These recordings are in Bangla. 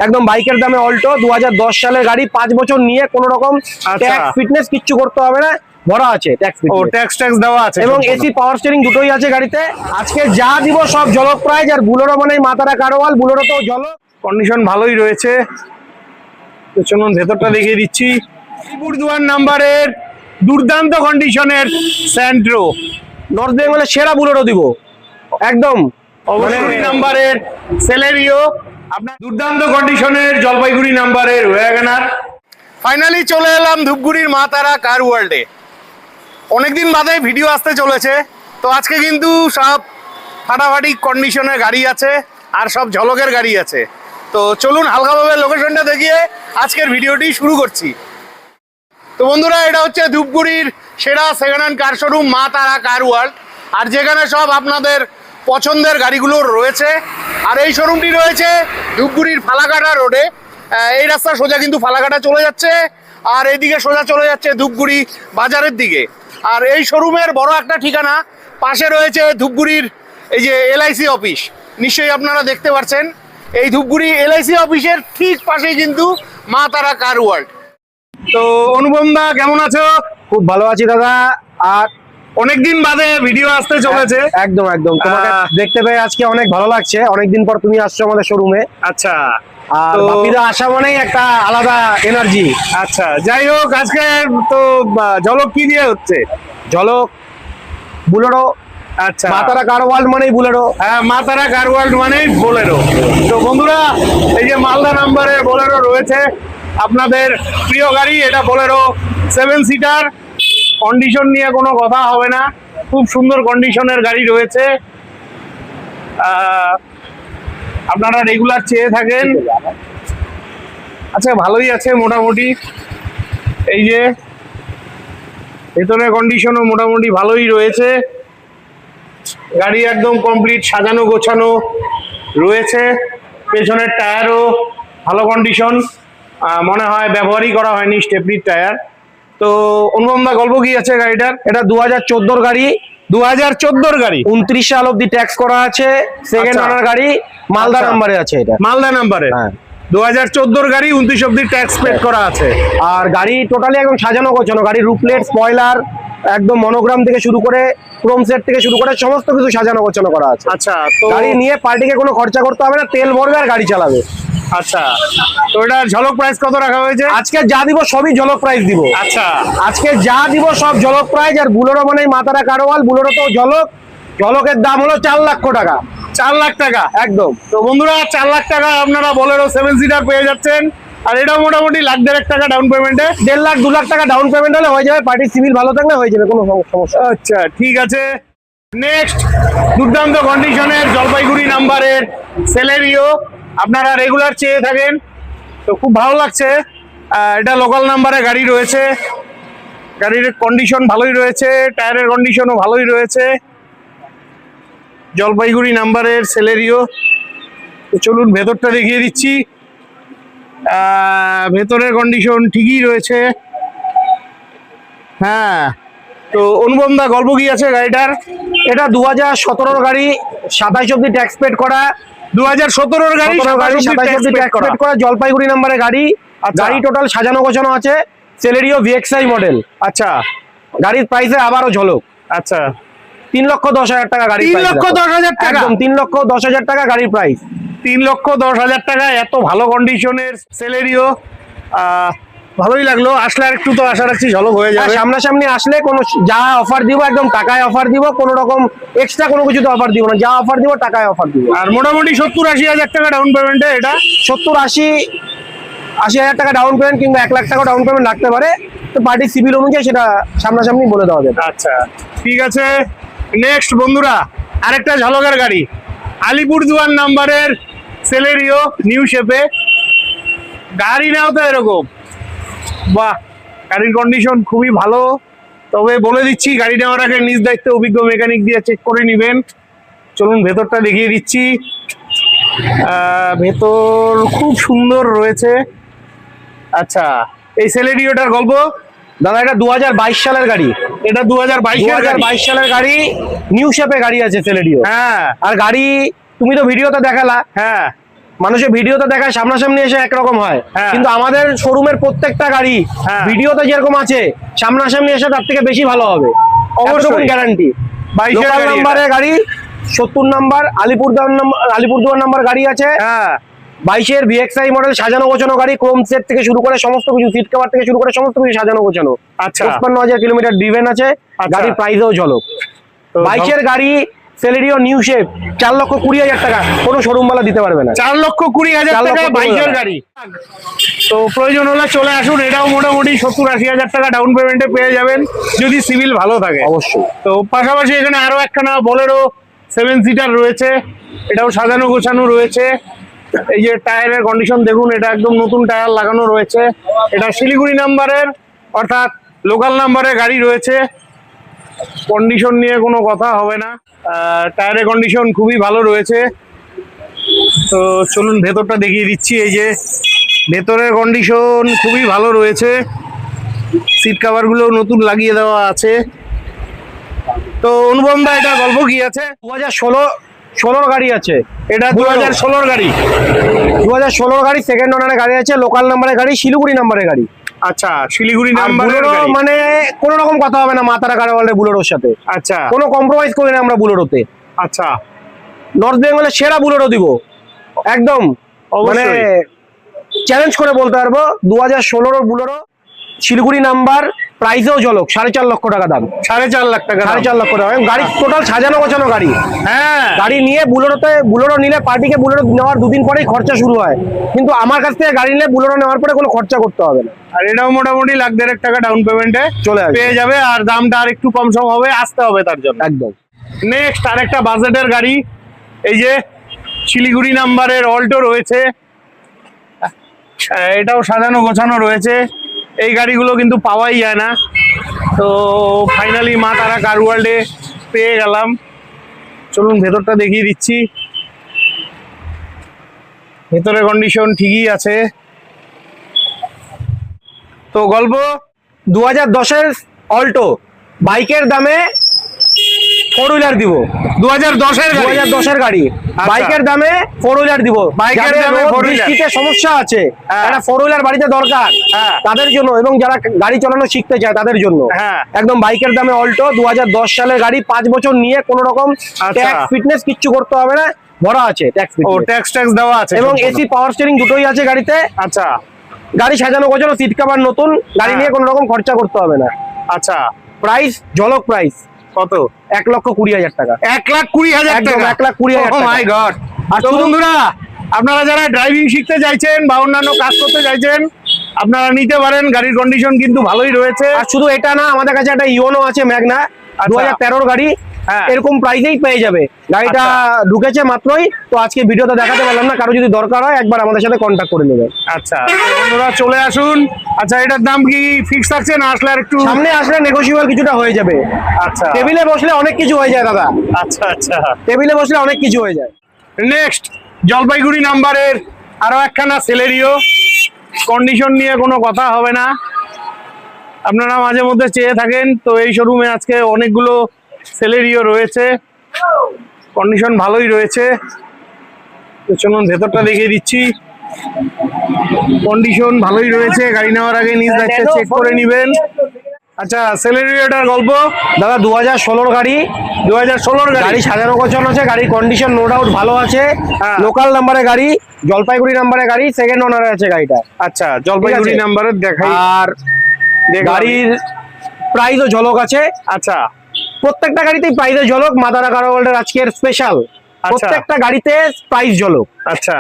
একদম বাইকের দামে অল্টো 2010 সালের গাড়ি, 5 বছর নিয়ে কোনো রকম ট্যাক্স ফিটনেস কিচ্ছু করতে হবে না, ভরা আছে ট্যাক্স ও ট্যাক্স দেওয়া আছে এবং এসি পাওয়ার স্টিয়ারিং দুটোই আছে গাড়িতে। আজকে যা দিব সব ঝলক প্রাইস। আর বুলেরো মানে মাতারা কারওয়াল, বুলেরো তো ঝলক। কন্ডিশন ভালোই রয়েছে। তো চলুন ভেতরটা দেখিয়ে দিচ্ছি। আলিপুর দুয়ার নাম্বারের দুর্দান্ত কন্ডিশনের স্যান্ট্রো, নর্থ বেঙ্গলের সেরা বুলেরো দিব একদম। অবশ্যই নাম্বারের সেলেরিও, আপনার দুর্দান্ত কন্ডিশনের জলপাইগুড়ি নাম্বারের ওয়াগনার। ফাইনালি চলে এলাম ধূপগুড়ির মা তারা কার ওয়ার্ল্ডে। অনেকদিন বাদে ভিডিও আসতে চলেছে, তো আজকে কিন্তু সব ফাটাফাটি কন্ডিশনের গাড়ি আছে আর সব ঝলকের গাড়ি আছে। তো চলুন হালকাভাবে লোকেশনটা দেখিয়ে আজকের ভিডিওটি শুরু করছি। তো বন্ধুরা, এটা হচ্ছে ধূপগুড়ির সেরা সেকেন্ড হ্যান্ড কার শোরুম মা তারা কার ওয়ার্ল্ড, আর যেখানে সব আপনাদের পছন্দের গাড়িগুলো রয়েছে। আর এই শোরুমটি রয়েছে ধূপগুড়ির ফালাকাটা রোডে। এই রাস্তা সোজা কিন্তু ফালাকাটা চলে যাচ্ছে, আর এইদিকে সোজা চলে যাচ্ছে ধূপগুড়ি বাজারের দিকে। আর এই শোরুমের বড় একটা ঠিকানা, পাশে রয়েছে ধূপগুড়ির এই যে এলআইসি অফিস, নিশ্চয়ই আপনারা দেখতে পাচ্ছেন। এই ধূপগুড়ি এলআইসি অফিসের ঠিক পাশেই কিন্তু মা তারা কার ওয়ার্ল্ড। তো অনুপম দা, কেমন আছো? খুব ভালো আছি দাদা। আর অনেকদিন বাদে ভিডিও আসতে চলেছে। একদম একদম, তোমাকে দেখতে পেয়ে আজকে অনেক ভালো লাগছে। অনেকদিন পর তুমি আসছো আমাদের শোরুমে। আচ্ছা, আর বাপিরা আসা মানেই একটা আলাদা এনার্জি। আচ্ছা, যাই হোক, আজকে তো ঝলক কি দিয়ে হচ্ছে? ঝলক বুলেরো। আচ্ছা, মা তারা কার ওয়ার্ল্ড মানেই বুলেরো। হ্যাঁ, মা তারা কার ওয়ার্ল্ড মানেই বোলেরো। তো বন্ধুরা, এই যে মালদা নাম্বারের বোলেরো রয়েছে, আপনাদের প্রিয় গাড়ি। এটা বোলেরো 7 সিটার, কন্ডিশন নিয়ে কোনো কথা হবে না, খুব সুন্দর কন্ডিশনের গাড়ি রয়েছে। আপনারা রেগুলার চেয়ে থাকেন। আচ্ছা, ভালোই আছে মোটামুটি। এই যে ভেতরের কন্ডিশনও মোটামুটি ভালোই রয়েছে। গাড়ি একদম কমপ্লিট সাজানো গোছানো রয়েছে। পেছনের টায়ারও ভালো কন্ডিশন, মনে হয় ব্যবহারই করা হয়নি স্টেপনির টায়ার। তো অনুপম দা, গল্প কি আছে গাড়িটার? এটা 2014 গাড়ি। 2014 গাড়ি, 29 সাল অব্দি ট্যাক্স করা আছে। সেকেন্ড ওনার গাড়ি, মালদা নাম্বারে আছে এটা। মালদা নাম্বারে, হ্যাঁ। 2014 গাড়ি, 29 অব্দি ট্যাক্স পেড করা আছে। আর গাড়ি টোটালি একদম সাজানো গোছানো। গাড়ির রুফলেট, স্পয়লার, একদম মনোগ্রাম থেকে শুরু করে ক্রোম সেট থেকে শুরু করে সমস্ত কিছু সাজানো গোছানো করা আছে। আচ্ছা, তো গাড়ি নিয়ে পার্টিকে কোনো খরচা করতে হবে না, তেল ভরবে আর গাড়ি চালাবে। আচ্ছা, তো এটা ঝলক প্রাইস কত রাখা হয়েছে? আজকে যা দিব সবই ঝলক প্রাইস দিব। আচ্ছা, আজকে যা দিব সব ঝলক প্রাইস। আর বুলেরো মানে মাতারা কারওয়াল, বুলেরো তো ঝলক। ঝলকের দাম হলো 4 লক্ষ টাকা। 4 লাখ টাকা একদম। তো বন্ধুরা, 4 লাখ টাকা আপনারা বোলেরো 7 সিটার পেয়ে যাচ্ছেন। আর এটা মোটামুটি 1.5 লাখ টাকা ডাউন পেমেন্টে, 1.5 লাখ 2 লাখ টাকা ডাউন পেমেন্ট হলে হয়ে যাবে। পার্টির সিভিল ভালো থাকলে হয়ে যাবে, কোনো সমস্যা। আচ্ছা, ঠিক আছে। নেক্সট, দুর্দান্ত কন্ডিশনের জলপাইগুড়ি নাম্বারের সেলেরিও, আপনারা রেগুলার চেয়ে থাকেন, তো খুব ভালো লাগছে। এটা লোকাল নাম্বারে গাড়ি রয়েছে, গাড়ির কন্ডিশন ভালোই রয়েছে, টায়ারের কন্ডিশনও ভালোই রয়েছে। জলপাইগুড়ি নাম্বারের সেলেরিও। তো চলুন ভেতরটা দেখিয়ে দিচ্ছি। ভেতরের কন্ডিশন ঠিকই রয়েছে। হ্যাঁ, তো অনুপম দা, গল্প কি আছে গাড়িটার? এটা 2017 গাড়ি, 27 অব্দি ট্যাক্স পেড করা। 2017 গাড়ি, 27 অব্দি ট্যাক্স পেড করা, জলপাইগুড়ি নাম্বারের গাড়ি। গাড়ি টোটাল সাজানো গোছানো আছে। Celerio VXI model. আচ্ছা, গাড়ির প্রাইসে আবারও ঝলক। আচ্ছা, 3,10,000 টাকা গাড়ি। 3,10,000 টাকা, একদম 3,10,000 টাকা গাড়ির প্রাইস। 3,10,000 টাকা, এত ভালো কন্ডিশনের সেলেরিও। ভালোই লাগলো। আসলে আর একটু তো আশা রাখছি ঝলক হয়ে যাবে। সামনাসামনি আসলে কোনো যা অফার দিব একদম টাকায় অফার দিব, কোনো রকম এক্সট্রা কোনো কিছুতে অফার দিব না। যা অফার দিব টাকায় অফার দিব। আর মোটামুটি 70-80 হাজার টাকা ডাউন পেমেন্টে এটা। 70-80 হাজার টাকা ডাউন পেমেন্ট কিংবা 1 লাখ টাকা ডাউন পেমেন্ট লাগতে পারে। তো পার্টির সিভিল অনুযায়ী সেটা সামনাসামনি বলে দেওয়া যাবে। আচ্ছা, ঠিক আছে। নেক্সট বন্ধুরা, আরেকটা ঝলকের গাড়ি, আলিপুর দুয়ার নাম্বারের সেলেরিও নিউ শেপে। গাড়ি নাও তো এরকম, বাহ, গাড়ির কন্ডিশন খুবই ভালো। তবে বলে দিচ্ছি, গাড়ি নেওয়ার আগে নিজ দায়িত্বে অভিজ্ঞ মেকানিক দিয়ে চেক করে নেবেন। চলুন ভেতরটা দেখিয়ে দিচ্ছি। ভেতর খুব সুন্দর রয়েছে। আচ্ছা, এই সেলেরিওটার গল্প? দাদা, এটা 2022 সালের গাড়ি। এটা 2022 সালের গাড়ি, নিউ শেপে গাড়ি আছে সেলেরিও। হ্যাঁ, আর গাড়ি তুমি তো ভিডিওতে দেখালা। হ্যাঁ, মানুষের ভিডিওতে দেখায় সামনাসামনি এসে একরকম হয়, হ্যাঁ। কিন্তু আমাদের শোরুমের প্রত্যেকটা গাড়ি হ্যাঁ। ভিডিওতে যেরকম আছে সামনাসামনি এসে তার থেকে বেশি ভালো হবে, অবশ্যই। গ্যারান্টি। 22 লোকাল গাড়ি নাম্বারের গাড়ি 70 নাম্বার আলিপুরদুয়ার নাম্বার গাড়ি আছে, হ্যাঁ 22-এর VXI মডেল সাজানো গোছানো গাড়ি, ক্রোম সেট থেকে শুরু করে সমস্ত কিছু, সিট কভার থেকে শুরু করে সমস্ত কিছু সাজানো গোছানো। আচ্ছা 55,000 কিলোমিটার ড্রিভেন আছে, আচ্ছা। গাড়ির প্রাইসেও ঝলক। তো 22-এর গাড়ি সেলেরিও নিউ শেপ 4,20,000 টাকা, কোনো শোরুম বালা দিতে পারবে না। 4,20,000 4,20,000 টাকা 22-এর গাড়ি। তো প্রয়োজন হলে চলে আসুন, এটাও মোটামুটি 70-80,000 টাকা ডাউন পেমেন্টে পেয়ে যাবেন যদি সিভিল ভালো থাকে। অবশ্যই। তো পাশাপাশি এখানে আরো একখানা বোলেরো 7 সিটার রয়েছে, এটাও সাজানো গোছানো রয়েছে। এই যে টায়ারের কন্ডিশন দেখুন, এটা একদম নতুন টায়ার লাগানো রয়েছে। এটা শিলিগুড়ি নাম্বারের অর্থাৎ লোকাল নাম্বারের গাড়ি রয়েছে, কন্ডিশন নিয়ে কোনো কথা হবে না। টায়ারের কন্ডিশন খুবই ভালো রয়েছে। তো চলুন ভেতরটা দেখিয়ে দিচ্ছি। এই যে ভেতরের কন্ডিশন খুবই ভালো রয়েছে, সিট কাভারগুলো নতুন লাগিয়ে দেওয়া আছে। তো অনুপম দা, এটা গল্প কি আছে? 2016 গাড়ি আছে, এটা 2016 গাড়ি। 2016 গাড়ি, সেকেন্ড ওনারের গাড়ি আছে, লোকাল নাম্বারের গাড়ি, শিলিগুড়ি নাম্বারের গাড়ি। আচ্ছা, শিলিগুড়ি আর নাম্বারের বুলেরো গাড়ি। মানে কোনো রকম কথা হবে না মা তারা কার ওয়ার্ল্ডের বুলেরোর সাথে, আচ্ছা কোনো কম্প্রোমাইজ করি না আমরা বুলেরোতে। আচ্ছা, নর্থ বেঙ্গলের সেরা বুলেরো দিব একদম, মানে অবশ্যই। চ্যালেঞ্জ করে বলতে পারবো। 2016 বুলেরো, শিলিগুড়ি নাম্বার, প্রাইসেও ঝলক, 4.5 লক্ষ টাকা দাম। 4.5 লাখ টাকা দাম। 4.5 লক্ষ টাকা গাড়ি, টোটাল সাজানো গোছানো গাড়ি। হ্যাঁ, গাড়ি নিয়ে বুলেরো নিলে পার্টিকে বুলেরো নেওয়ার 2 দিন পরেই খরচা শুরু হয়, কিন্তু আমার কাছ থেকে গাড়ি নিলে বুলেরো নেওয়ার পরে কোনো খরচা করতে হবে না। আর এটাও মোটামুটি 1.5 লাখ টাকা ডাউন পেমেন্টে চলে আসবে। পেয়ে যাবে, আর দামটা আর একটু কম সম হবে, আসতে হবে তার জন্য। একদম। নেক্সট আরেকটা বাজেটের গাড়ি, এই যে শিলিগুড়ি নাম্বারের অল্টো রয়েছে, এটাও সাজানো গোছানো রয়েছে। এই গাড়িগুলো কিন্তু পাওয়াই যায় না, তো ফাইনালি মা তারা কার ওয়ার্ল্ডে পেয়ে গেলাম। চলুন ভেতরটা দেখিয়ে দিচ্ছি। ভেতরের কন্ডিশন ঠিকই আছে। তো গল্প 2010-এর অল্টো বাইকের দামে 4 হুইলার দিব। 2010-এর গাড়ি। 2010-এর গাড়ি বাইকের দামে 4 হুইলার দিব। বাইকের যাদের দামে রোদ 4 হুইলার। বৃষ্টিতে সমস্যা আছে, হ্যাঁ। একটা 4 হুইলার বাড়িতে দরকার, হ্যাঁ। তাদের জন্য, এবং যারা গাড়ি চালানো শিখতে চায় তাদের জন্য হ্যাঁ। একদম বাইকের দামে অল্টো। 2010 সালের গাড়ি, 5 বছর নিয়ে কোনো রকম আচ্ছা। ট্যাক্স ফিটনেস কিচ্ছু করতে হবে না, ভরা আছে ট্যাক্স ও, ফিটনেস, ট্যাক্স দেওয়া আছে এবং সম্পূর্ণ। এসি পাওয়ার স্টিয়ারিং দুটোই আছে গাড়িতে। আচ্ছা গাড়ি সাজানো গোছানো, সিট কভার নতুন, গাড়ি হ্যাঁ। নিয়ে কোনো রকম খরচা করতে হবে না। আচ্ছা, প্রাইস ঝলক প্রাইস কত? 1,20,000 টাকা। 1,20,000 একদম, টাকা। 1,20,000 ও টাকা। মাই গড। আর তো শুধু- বন্ধুরা, আপনারা যারা ড্রাইভিং শিখতে চাইছেন বা অন্যান্য কাজ করতে চাইছেন, আপনারা নিতে পারেন। গাড়ির কন্ডিশন কিন্তু ভালোই রয়েছে। আর শুধু এটা না, আমাদের কাছে একটা ইওনো আছে ম্যাগনা, 2013 গাড়ি, হ্যাঁ। এরকম প্রাইসেই পেয়ে যাবে। গাড়িটা ঢুকেছে মাত্রই, তো আজকে ভিডিওতে দেখাতে পারলাম না, কারো যদি দরকার হয় একবার আমাদের সাথে কন্ট্যাক্ট করে নেবেন। আচ্ছা, তো বন্ধুরা চলে আসুন। আচ্ছা, এটার দাম কি ফিক্স থাকছে না আসলে আর একটু? সামনে আসলে নেগোসিয়েবল কিছুটা হয়ে যাবে। আচ্ছা টেবিলে বসলে অনেক কিছু হয়ে যায় দাদা, আচ্ছা আচ্ছা। টেবিলে বসলে অনেক কিছু হয়ে যায়। নেক্সট জলপাইগুড়ি নাম্বারের আরো একখানা সেলেরিও, কন্ডিশন নিয়ে কোনো কথা হবে না। আপনারা মাঝে মধ্যে চেয়ে থাকেন, তো এই শোরুমে আজকে অনেকগুলো সেলেরিও রয়েছে, কন্ডিশন ভালোই রয়েছে। তো চলুন ভেতরটা দেখিয়ে দিচ্ছি। কন্ডিশন ভালোই রয়েছে, গাড়ি নেওয়ার আগে নিজ দায়িত্বে চেক করে নেবেন। আচ্ছা, সেলেরিওটার গল্প দাদা 2016 গাড়ি, 2016 গাড়ি গাড়ি। সাজানো গোছানো আছে, গাড়ির কন্ডিশন নো ডাউট ভালো আছে। হ্যাঁ। লোকাল নাম্বারের গাড়ি, জলপাইগুড়ি নাম্বারের গাড়ি, সেকেন্ড ওনারে আছে গাড়িটা। আচ্ছা, জলপাইগুড়ি ঠিক আছে। নাম্বারের দেখাই। আর দেখলাম। গাড়ির প্রাইসও ঝলক আছে, আচ্ছা প্রত্যেকটা গাড়িতেই প্রাইসের ঝলক। মাদারা কার ওয়ার্ল্ডের আজকের স্পেশাল, প্রত্যেকটা গাড়িতে প্রাইস ঝলক, আচ্ছা।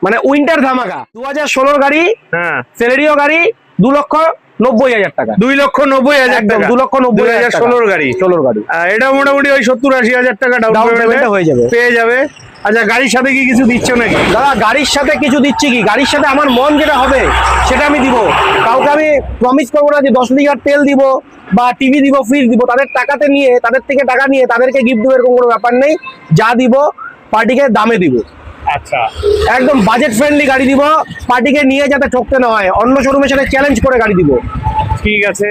মানে উইন্টার ধামাকা। 2016 গাড়ি, হ্যাঁ, সেলেরিও গাড়ি, 2,90,000 টাকা। 2,90,000 একদম টাকা। 2,90,000 টাকা। 2016 গাড়ি। 16 গাড়ি এটা মোটামুটি ওই 70-80,000 টাকা ডাউন ডাউন পেমেন্টে পেমেন্টে হয়ে যাবে। পেয়ে যাবে। আচ্ছা, গাড়ির সাথে কি কিছু দিচ্ছ নাকি? দাদা গাড়ির সাথে কিছু দিচ্ছি কি, গাড়ির সাথে আমার মন যেটা হবে সেটা আমি দিব। কাউকে আমি প্রমিস করবো না যে 10 লিটার তেল দিব বা টিভি দিব, ফ্রিজ দিব। তাদের টাকাতে নিয়ে, তাদের থেকে টাকা নিয়ে তাদেরকে গিফট দেবো এরকম কোনো ব্যাপার নেই। যা দিব পার্টিকে দামে দিব, আচ্ছা, একদম বাজেট ফ্রেন্ডলি গাড়ি দিব, পার্টিকে নিয়ে যাতে ঠকতে না হয়। অন্য শোরুমের সাথে চ্যালেঞ্জ করে গাড়ি দিব। ঠিক আছে।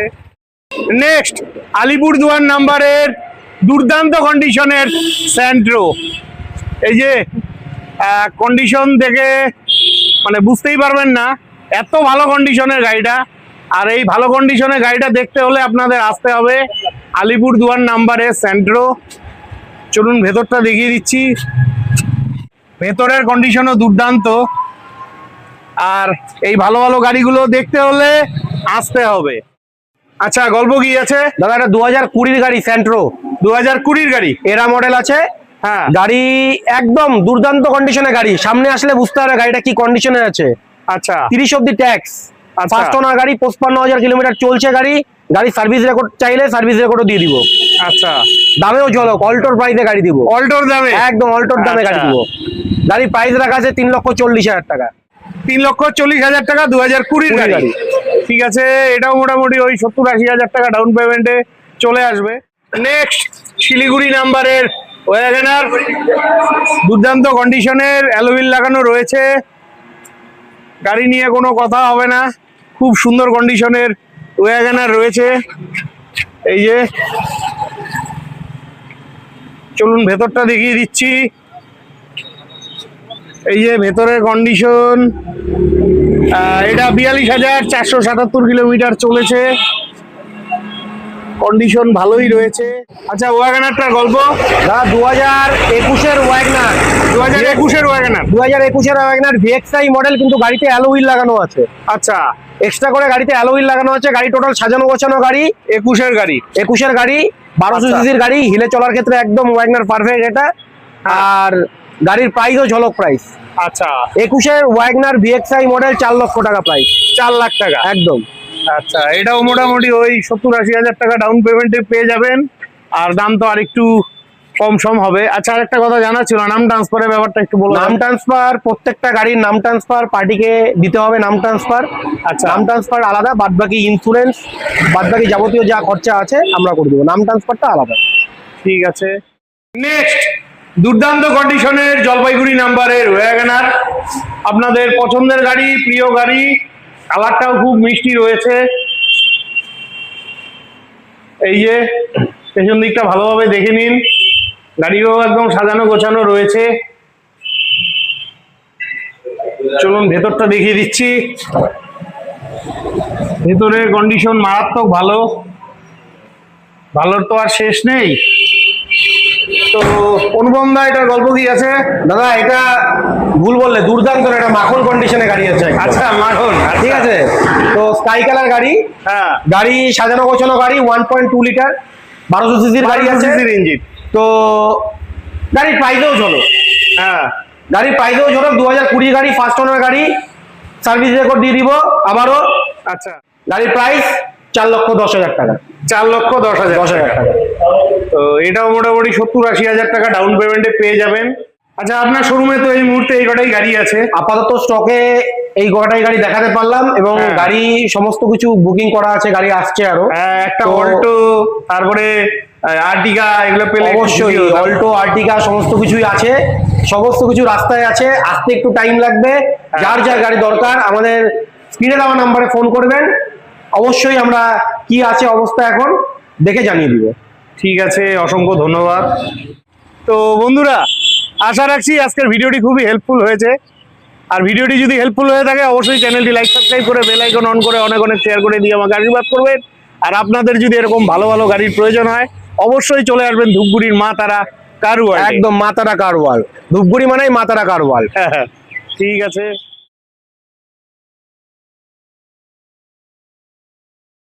নেক্সট আলিপুরদুয়ার নাম্বারের দুর্দান্ত কন্ডিশনের স্যান্ট্রো। এই যে কন্ডিশন থেকে মানে বুঝতেই পারবেন না এত ভালো কন্ডিশনের গাড়িটা। আর এই ভালো কন্ডিশনের গাড়িটা দেখতে হলে আপনাদের আসতে হবে আলিপুরদুয়ার নাম্বারে সেন্ট্রো। চলুন ভেতরটা দেখিয়ে দিচ্ছি। ভেতরের কন্ডিশনও দুর্দান্ত। আর এই ভালো ভালো গাড়িগুলো দেখতে হলে আসতে হবে। আচ্ছা, গল্প কি আছে দাদা? এটা 2020 গাড়ি, সেন্ট্রো 2020 গাড়ি, এরা মডেল আছে। হ্যাঁ গাড়ি একদম দুর্দান্ত কন্ডিশনে গাড়ি। সামনে আসলে বুঝতে পারবে গাড়িটা কি কন্ডিশনে আছে। আচ্ছা 30 অব্দি ট্যাক্স, আচ্ছা। ফার্স্ট ওনার গাড়ি, 55,000 কিলোমিটার চলছে গাড়ি। গাড়ি সার্ভিস রেকর্ড চাইলে সার্ভিস রেকর্ডও দিয়ে দিব। আচ্ছা, দামেও ঝলক, অল্টোর প্রাইসে গাড়ি দিব। অল্টোর দামে? একদম অল্টোর দামে গাড়ি আচ্ছা। দিব। গাড়ির প্রাইস রাখা আছে 3,40,000 টাকা। 3,40,000 টাকা 2020 গাড়ি। গাড়ি। ঠিক আছে, এটাও মোটামুটি ওই 70-80,000 টাকা ডাউন পেমেন্টে চলে আসবে। নেক্সট শিলিগুড়ি নাম্বারের ওয়াগনার, দুর্দান্ত কন্ডিশনের, অ্যালোভিল লাগানো রয়েছে। গাড়ি নিয়ে কোনো কথা হবে না, খুব সুন্দর কন্ডিশনের ওয়াগনার রয়েছে। এই যে, চলুন ভেতরটা দেখিয়ে দিচ্ছি। এই যে ভেতরের কন্ডিশন, এটা 42,477 কিলোমিটার চলেছে। কন্ডিশন ভালোই রয়েছে। আচ্ছা, ওয়াগনারটার গল্প। দাদা 2021-এর ওয়াগনার, 2021-এর ওয়াগনার, 2021-এর ওয়াগনার VXI মডেল, কিন্তু গাড়িতে অ্যালোউইল লাগানো আছে। আচ্ছা এক্সট্রা করে গাড়িতে অ্যালোউইল লাগানো আছে। গাড়ি টোটাল সাজানো গোছানো গাড়ি। 21-এর গাড়ি, 21-এর গাড়ি, 1200 আচ্ছা। সিসির গাড়ি। হিলে চলার ক্ষেত্রে একদম ওয়াগনার পারফেক্ট এটা। আর গাড়ির প্রাইসও ঝলক প্রাইস। আচ্ছা 21-এর ওয়াগনার VXI মডেল 4 লক্ষ টাকা প্রাইস। 4 লাখ টাকা একদম। আচ্ছা, এটাও মোটামুটি ওই 70-80,000 টাকা ডাউন পেমেন্টে পেয়ে যাবেন। আর দাম তো আর একটু কম সম হবে। আচ্ছা, আরেকটা কথা জানা ছিল, নাম ট্রান্সফারের ব্যাপারটা একটু বলো। নাম ট্রান্সফার, প্রত্যেকটা গাড়ির নাম ট্রান্সফার পার্টিকে দিতে হবে। নাম ট্রান্সফার, আচ্ছা। নাম ট্রান্সফার আলাদা, বাদবাকি ইন্স্যুরেন্স, বাদবাকি যাবতীয় যা খরচা আছে আমরা করে দেবো। নাম ট্রান্সফারটা আলাদা। ঠিক আছে। নেক্সট দুর্দান্ত কন্ডিশনের জলপাইগুড়ি নাম্বারের ওয়াগনার, আপনাদের পছন্দের গাড়ি, প্রিয় গাড়ি। কালারটাও খুব মিষ্টি রয়েছে। এই যে পেছন দিকটা ভালোভাবে দেখে নিন, গাড়িও একদম সাজানো গোছানো রয়েছে। চলুন ভেতরটা দেখিয়ে দিচ্ছি। ভেতরের কন্ডিশন মারাত্মক ভালো, ভালোর তো আর শেষ নেই। তো অনুপম দা, এটার গল্প কি আছে? দাদা এটা ভুল বললে, দুর্দান্ত না, এটা মাখন কন্ডিশনে গাড়ি আছে। আচ্ছা, মাখন, ঠিক আছে। তো স্কাই কালার গাড়ি, হ্যাঁ, গাড়ি সাজানো গোছানো গাড়ি, 1.2 লিটার, 1200 সিসির গাড়ি আছে। ইঞ্জিন। তো গাড়ির প্রাইসেও ঝলক, হ্যাঁ, গাড়ির প্রাইসেও ঝলক। 2020 গাড়ি, ফার্স্ট ওনার গাড়ি, সার্ভিস রেকর্ড দিয়ে দিব আবারও। আচ্ছা, গাড়ির প্রাইস 4,10,000 টাকা। 4,10,000 টাকা। তো এটাও মোটামুটি 70-80,000 টাকা ডাউন পেমেন্টে পেয়ে যাবেন। আচ্ছা, আপনার শোরুমে তো এই মুহূর্তে এই কটাই গাড়ি আছে আপাতত স্টকে, এই গোটাই গাড়ি দেখাতে পারলাম, এবং হ্যাঁ। গাড়ি সমস্ত কিছু বুকিং করা আছে, গাড়ি আসছে আরো। একটা তো- অল্টো, তারপরে আর্টিকা, এগুলো পেলে একটু অবশ্যই খুশি হতাম। অল্টো, আর্টিকা সমস্ত কিছুই আছে। সমস্ত কিছু রাস্তায় আছে, আসতে একটু টাইম লাগবে। যার যার গাড়ি দরকার আমাদের স্ক্রিনে দেওয়া নাম্বারে ফোন করবেন। অবশ্যই আমরা কি আছে অবস্থা এখন দেখে জানিয়ে দিব। ঠিক আছে, অসংখ্য ধন্যবাদ। তো বন্ধুরা, আশা রাখছি আজকের ভিডিওটি খুবই হেল্পফুল হয়েছে। আর ভিডিওটি যদি হেল্পফুল হয়ে থাকে, অবশ্যই চ্যানেলটি লাইক সাবস্ক্রাইব করে বেল আইকন অন করে অনেক অনেক শেয়ার করে দিয়ে আমাকে আশীর্বাদ করবেন। আর আপনাদের যদি এরকম ভালো ভালো গাড়ির প্রয়োজন হয়, অবশ্যই চলে আসবেন ধূপগুড়ির মা তারা কার ওয়ার্ল্ডে। একদম মাতারা কার ওয়ার্ল্ড। ধূপগুড়ি মানেই মাতারা কার ওয়ার্ল্ড। ঠিক আছে।